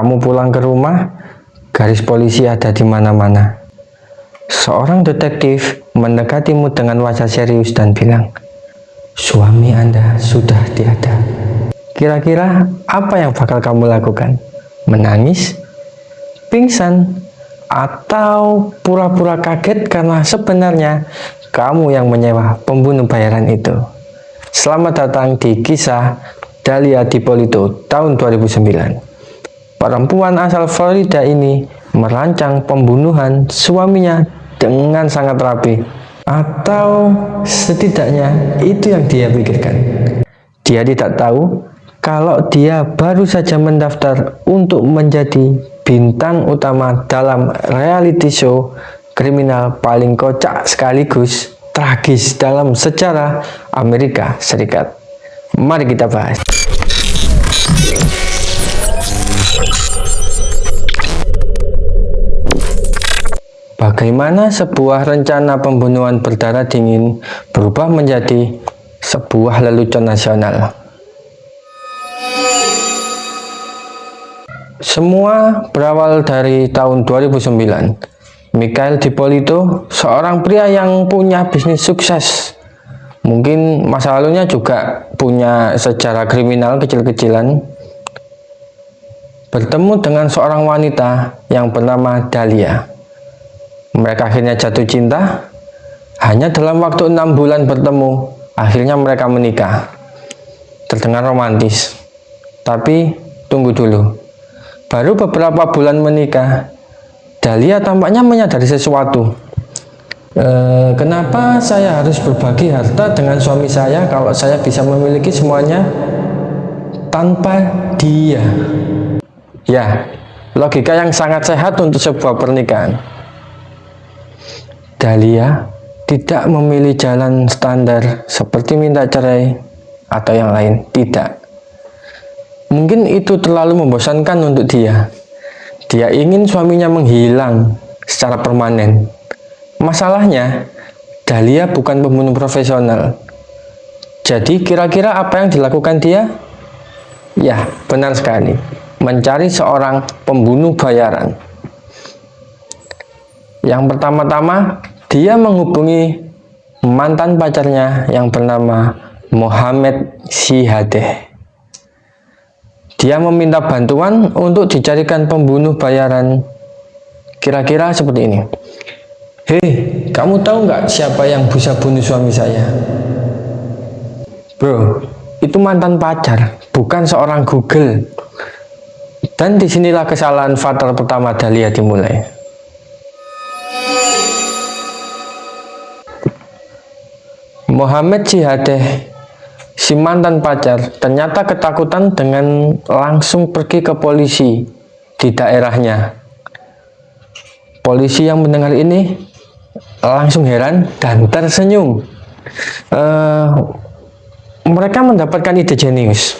Kamu pulang ke rumah, garis polisi ada di mana-mana. Seorang detektif mendekatimu dengan wajah serius dan bilang, "Suami Anda sudah tiada." Kira-kira apa yang bakal kamu lakukan? Menangis? Pingsan? Atau pura-pura kaget karena sebenarnya kamu yang menyewa pembunuh bayaran itu? Selamat datang di kisah Dahlia Dippolito tahun 2009. Perempuan asal Florida ini merancang pembunuhan suaminya dengan sangat rapi, atau setidaknya itu yang dia pikirkan. Dia tidak tahu kalau dia baru saja mendaftar untuk menjadi bintang utama dalam reality show kriminal paling kocak sekaligus tragis dalam sejarah Amerika Serikat. Mari kita bahas. Bagaimana sebuah rencana pembunuhan berdarah dingin berubah menjadi sebuah lelucon nasional. Semua berawal dari tahun 2009. Michael Dippolito, seorang pria yang punya bisnis sukses. Mungkin masa lalunya juga punya sejarah kriminal kecil-kecilan. Bertemu dengan seorang wanita yang bernama Dahlia. Mereka akhirnya jatuh cinta. Hanya dalam waktu 6 bulan bertemu, akhirnya mereka menikah. Terdengar romantis. Tapi tunggu dulu. Baru beberapa bulan menikah, Dahlia tampaknya menyadari sesuatu. Kenapa saya harus berbagi harta dengan suami saya kalau saya bisa memiliki semuanya tanpa dia? Ya, logika yang sangat sehat untuk sebuah pernikahan. Dahlia tidak memilih jalan standar seperti minta cerai atau yang lain, tidak. Mungkin itu terlalu membosankan untuk dia. Dia ingin suaminya menghilang secara permanen. Masalahnya, Dahlia bukan pembunuh profesional. Jadi kira-kira apa yang dilakukan dia? Ya, benar sekali. Mencari seorang pembunuh bayaran. Yang pertama-tama, dia menghubungi mantan pacarnya yang bernama Mohamed Syihadeh. Dia meminta bantuan untuk dicarikan pembunuh bayaran. Kira-kira seperti ini. "Hei, kamu tahu nggak siapa yang bisa bunuh suami saya?" "Bro, itu mantan pacar, bukan seorang Google." Dan disinilah kesalahan fatal pertama Dahlia dimulai. Mohamed Syihadeh, si mantan pacar, ternyata ketakutan dengan langsung pergi ke polisi di daerahnya. Polisi yang mendengar ini langsung heran dan tersenyum. Mereka mendapatkan ide jenius.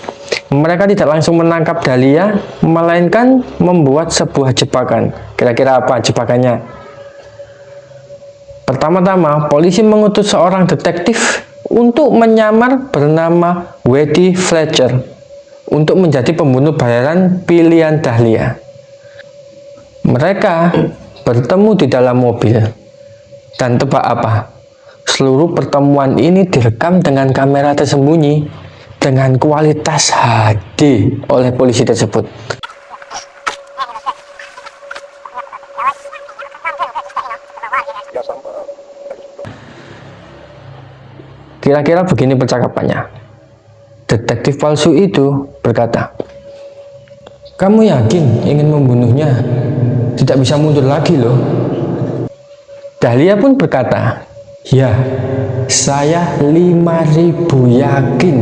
Mereka tidak langsung menangkap Dahlia, melainkan membuat sebuah jebakan. Kira-kira apa jebakannya? Pertama-tama, polisi mengutus seorang detektif untuk menyamar bernama Weddy Fletcher untuk menjadi pembunuh bayaran pilihan Dahlia. Mereka bertemu di dalam mobil. Dan tebak apa? Seluruh pertemuan ini direkam dengan kamera tersembunyi dengan kualitas HD oleh polisi tersebut. Kira-kira begini percakapannya. Detektif palsu itu berkata, "Kamu yakin ingin membunuhnya? Tidak bisa mundur lagi loh." Dahlia pun berkata, "Ya, saya 5.000 yakin."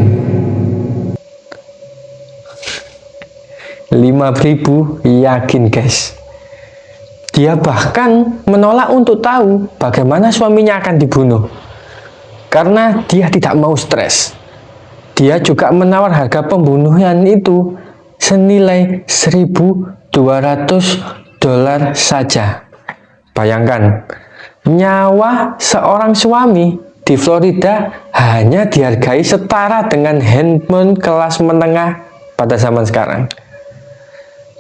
5.000 yakin, guys. Dia bahkan menolak untuk tahu bagaimana suaminya akan dibunuh. Karena dia tidak mau stres. Dia juga menawar harga pembunuhan itu senilai $1.200 saja. Bayangkan, nyawa seorang suami di Florida hanya dihargai setara dengan handphone kelas menengah pada zaman sekarang.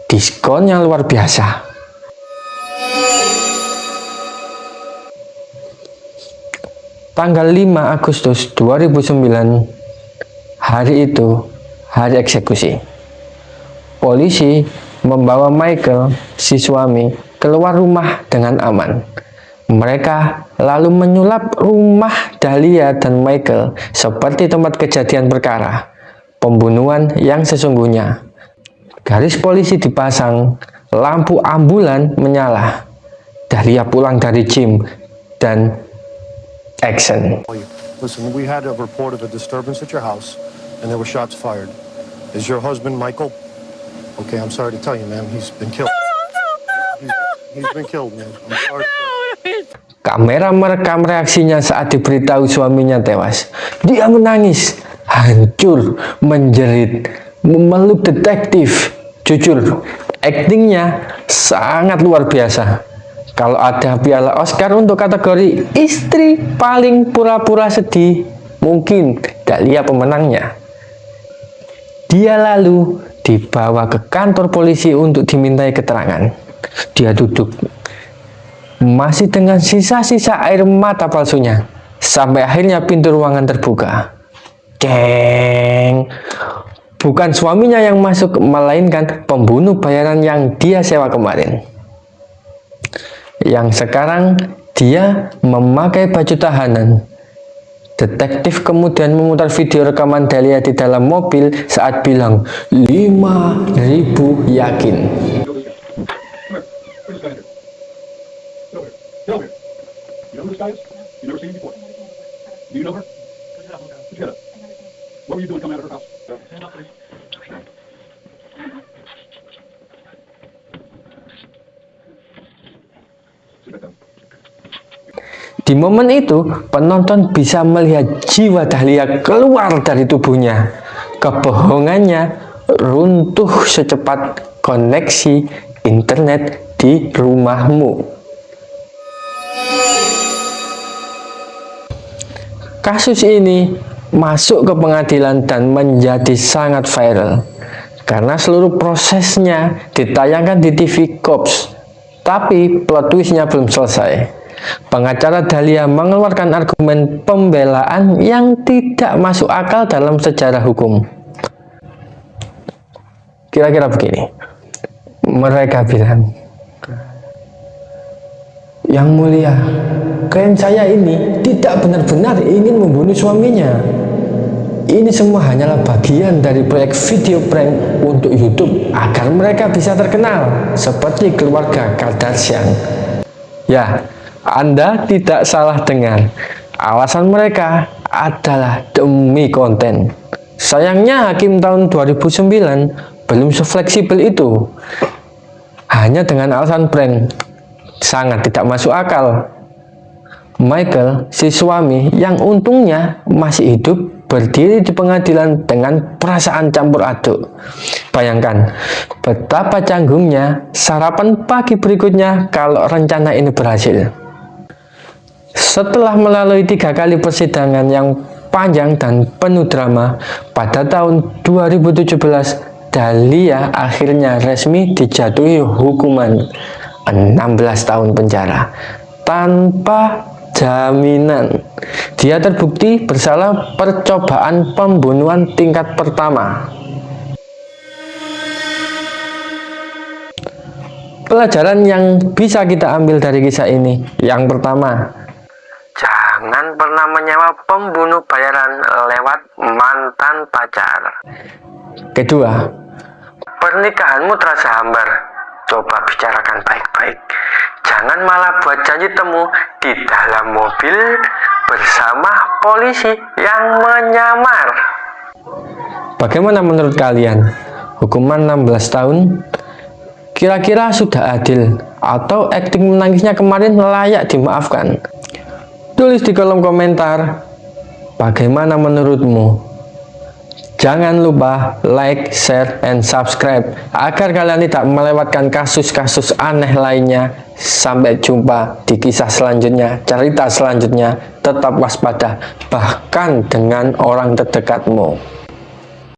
diskon yang luar biasa. Tanggal 5 Agustus 2009, hari itu hari eksekusi. Polisi membawa Michael, si suami, keluar rumah dengan aman. Mereka lalu menyulap rumah Dahlia dan Michael seperti tempat kejadian perkara pembunuhan yang sesungguhnya. Garis polisi dipasang, lampu ambulan menyala. Dahlia pulang dari gym dan action. Listen, we had a report of a disturbance at your house and there were shots fired. Is your husband Michael? Okay, I'm sorry to tell you, ma'am, he's been killed. He's been killed, man. I'm sorry. Kamera merekam reaksinya saat diberitahu suaminya tewas. Dia menangis, hancur, menjerit, memeluk detektif. Jujur, aktingnya sangat luar biasa. Kalau ada piala Oscar untuk kategori istri paling pura-pura sedih, mungkin Dahlia pemenangnya. Dia lalu dibawa ke kantor polisi untuk dimintai keterangan. Dia duduk, masih dengan sisa-sisa air mata palsunya, sampai akhirnya pintu ruangan terbuka. Ceng! Bukan suaminya yang masuk, melainkan pembunuh bayaran yang dia sewa kemarin. Yang sekarang dia memakai baju tahanan. Detektif kemudian memutar video rekaman Dahlia di dalam mobil saat bilang 5.000 yakin. Tell me. You know who this guy is? You never seen him before. Do you know her? Get up. What were you doing coming out of her house? Di momen itu, penonton bisa melihat jiwa Dahlia keluar dari tubuhnya. Kebohongannya runtuh secepat koneksi internet di rumahmu. Kasus ini masuk ke pengadilan dan menjadi sangat viral karena seluruh prosesnya ditayangkan di TV Cops. Tapi plot twistnya belum selesai. Pengacara Dahlia mengeluarkan argumen pembelaan yang tidak masuk akal dalam sejarah hukum. Kira-kira begini, mereka bilang, "Yang mulia, klien saya ini tidak benar-benar ingin membunuh suaminya. Ini semua hanyalah bagian dari proyek video prank untuk YouTube agar mereka bisa terkenal seperti keluarga Kardashian." Ya, Anda tidak salah dengar. Alasan mereka adalah demi konten. Sayangnya hakim tahun 2009 belum sefleksibel itu. Hanya dengan alasan prank, sangat tidak masuk akal. Michael, si suami yang untungnya masih hidup, berdiri di pengadilan dengan perasaan campur aduk. Bayangkan betapa canggungnya sarapan pagi berikutnya kalau rencana ini berhasil. Setelah melalui 3 kali persidangan yang panjang dan penuh drama, pada tahun 2017 Dahlia akhirnya resmi dijatuhi hukuman 16 tahun penjara tanpa jaminan. Dia terbukti bersalah percobaan pembunuhan tingkat pertama. Pelajaran yang bisa kita ambil dari kisah ini, yang pertama, jangan pernah menyewa pembunuh bayaran lewat mantan pacar. Kedua, pernikahanmu terasa hambar, coba bicarakan baik-baik. Jangan malah buat janji temu di dalam mobil bersama polisi yang menyamar. Bagaimana menurut kalian? Hukuman 16 tahun kira-kira sudah adil atau akting menangisnya kemarin layak dimaafkan? Tulis di kolom komentar bagaimana menurutmu. Jangan lupa like, share, and subscribe agar kalian tidak melewatkan kasus-kasus aneh lainnya. Sampai jumpa di kisah selanjutnya, cerita selanjutnya. Tetap waspada, bahkan dengan orang terdekatmu.